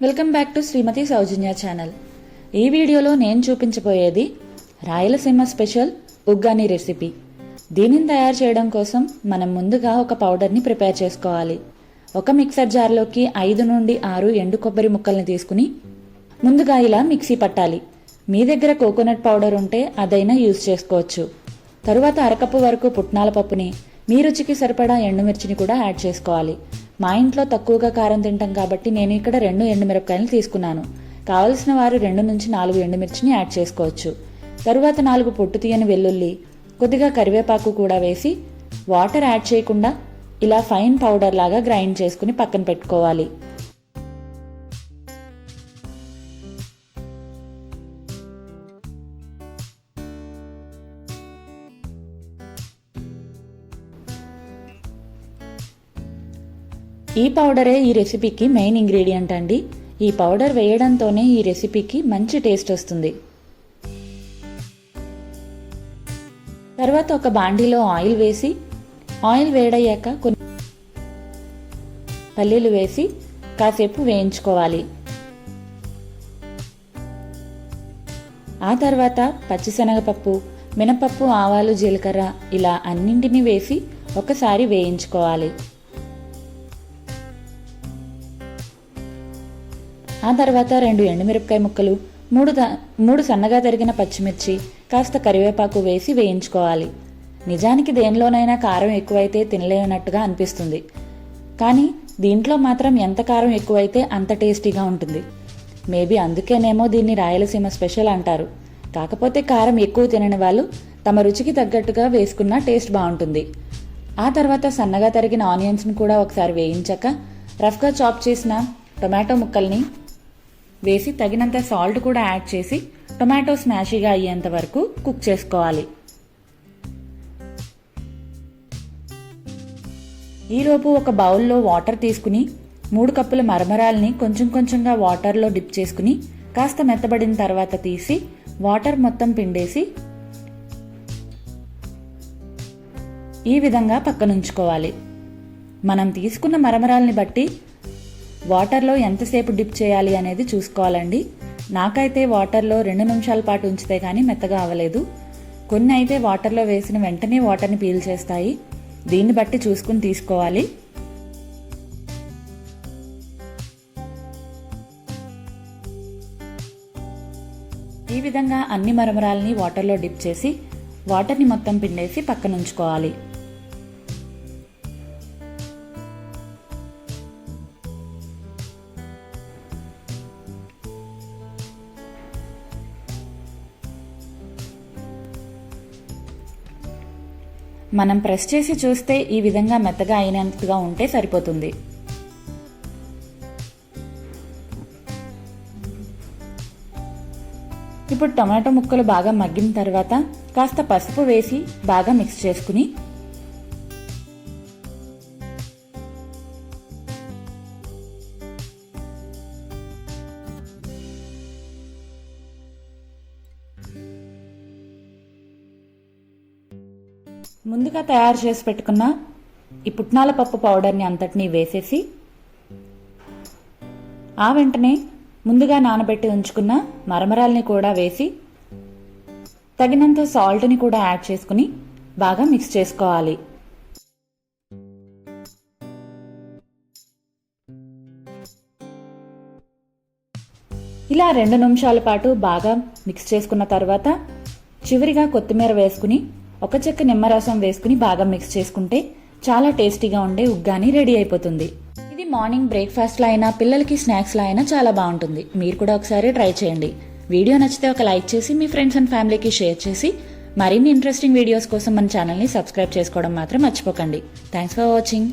Welcome back to Srimathi Soujanya channel. ఈ వీడియోలో నేను చూపించబోయేది రాయలసీమ స్పెషల్ ఉగ్గాని రెసిపీ. దీనిని తయారు చేయడం కోసం మనం ముందుగా ఒక పౌడర్ని ప్రిపేర్ చేసుకోవాలి. ఒక మిక్సర్ జార్లోకి 5 నుండి 6 ఎండు కొబ్బరి ముక్కల్ని తీసుకుని ముందుగా ఇలా మిక్సీ పట్టాలి. మీ దగ్గర కోకోనట్ పౌడర్ ఉంటే అదైనా యూజ్ చేసుకోవచ్చు. తరువాత అరకప్పు వరకు పుట్నాల పప్పుని, మీ రుచికి సరిపడా ఎండుమిర్చిని కూడా యాడ్ చేసుకోవాలి. మా ఇంట్లో తక్కువగా కారం తింటాం కాబట్టి నేను ఇక్కడ 2 ఎండుమిరపకాయలు తీసుకున్నాను. కావలసిన వారు 2 నుంచి 4 ఎండుమిర్చిని యాడ్ చేసుకోవచ్చు. తరువాత 4 పొట్టు తీయని వెల్లుల్లి, కొద్దిగా కరివేపాకు కూడా వేసి వాటర్ యాడ్ చేయకుండా ఇలా ఫైన్ పౌడర్ లాగా గ్రైండ్ చేసుకుని పక్కన పెట్టుకోవాలి. ఈ పౌడరే ఈ రెసిపీకి మెయిన్ ఇంగ్రీడియంట్ అండి. ఈ పౌడర్ వేయడంతోనే ఈ రెసిపీకి మంచి టేస్ట్ వస్తుంది. తర్వాత ఒక బాండీలో ఆయిల్ వేసి, ఆయిల్ వేడయ్యాక కొన్ని పల్లీలు వేసి కాసేపు వేయించుకోవాలి. ఆ తర్వాత పచ్చిశనగపప్పు, మినపప్పు, ఆవాలు, జీలకర్ర ఇలా అన్నింటినీ వేసి ఒకసారి వేయించుకోవాలి. ఆ తర్వాత 2 ఎండుమిరపకాయ ముక్కలు, 3 సన్నగా తరిగిన పచ్చిమిర్చి, కాస్త కరివేపాకు వేసి వేయించుకోవాలి. నిజానికి దేనిలోనైనా కారం ఎక్కువైతే తినలేనట్టుగా అనిపిస్తుంది, కానీ దీంట్లో మాత్రం ఎంత కారం ఎక్కువైతే అంత టేస్టీగా ఉంటుంది. మేబీ అందుకేనేమో దీన్ని రాయలసీమ స్పెషల్ అంటారు. కాకపోతే కారం ఎక్కువ తినని వాళ్ళు తమ రుచికి తగ్గట్టుగా వేసుకున్న టేస్ట్ బాగుంటుంది. ఆ తర్వాత సన్నగా తరిగిన ఆనియన్స్ని కూడా ఒకసారి వేయించాక రఫ్గా చాప్ చేసిన టొమాటో ముక్కల్ని వేసి తగినంత సాల్ట్ కూడా యాడ్ చేసి టొమాటో స్మాషీగా అయ్యేంత వరకు కుక్ చేసుకోవాలి. ఈలోపు ఒక బౌల్లో వాటర్ తీసుకుని 3 కప్పుల మరమరాల్ని కొంచెం కొంచెంగా వాటర్లో డిప్ చేసుకుని కాస్త మెత్తబడిన తర్వాత తీసి వాటర్ మొత్తం పిండేసి ఈ విధంగా పక్కనుంచుకోవాలి. మనం తీసుకున్న మరమరాల్ని బట్టి వాటర్లో ఎంతసేపు డిప్ చేయాలి అనేది చూసుకోవాలండి. నాకైతే వాటర్లో 2 నిమిషాల పాటు ఉంచితే కానీ మెత్తగా అవ్వలేదు. కొన్ని అయితే వాటర్లో వేసిన వెంటనే వాటర్ని పీల్చేస్తాయి. దీన్ని బట్టి చూసుకుని తీసుకోవాలి. ఈ విధంగా అన్ని మరమరాలని వాటర్లో డిప్ చేసి వాటర్ని మొత్తం పిండేసి పక్కనుంచుకోవాలి. మనం ప్రెస్ చేసి చూస్తే ఈ విధంగా మెత్తగా అయినంతగా ఉంటే సరిపోతుంది. ఇప్పుడు టొమాటో ముక్కలు బాగా మగ్గిన తర్వాత కాస్త పసుపు వేసి బాగా మిక్స్ చేసుకుని ముందుగా తయారు చేసి పెట్టుకున్న ఈ పుట్నాల పప్పు పౌడర్ని అంతటినీ వేసేసి ఆ వెంటనే ముందుగా నానబెట్టి ఉంచుకున్న మరమరాల్ని కూడా వేసి తగినంత సాల్ట్ని కూడా యాడ్ చేసుకుని బాగా మిక్స్ చేసుకోవాలి. ఇలా 2 నిమిషాల పాటు బాగా మిక్స్ చేసుకున్న తర్వాత చివరిగా కొత్తిమీర వేసుకుని ఒక చెక్క నిమ్మరసం వేసుకుని బాగా మిక్స్ చేసుకుంటే చాలా టేస్టీగా ఉండే ఉగ్గాని రెడీ అయిపోతుంది. ఇది మార్నింగ్ బ్రేక్ఫాస్ట్లో అయినా పిల్లలకి స్నాక్స్లో అయినా చాలా బాగుంటుంది. మీరు కూడా ఒకసారి ట్రై చేయండి. వీడియో నచ్చితే ఒక లైక్ చేసి మీ ఫ్రెండ్స్ అండ్ ఫ్యామిలీకి షేర్ చేసి మరిన్ని ఇంట్రెస్టింగ్ వీడియోస్ కోసం మన ఛానల్ని సబ్స్క్రైబ్ చేసుకోవడం మాత్రం మర్చిపోకండి. Thanks for watching.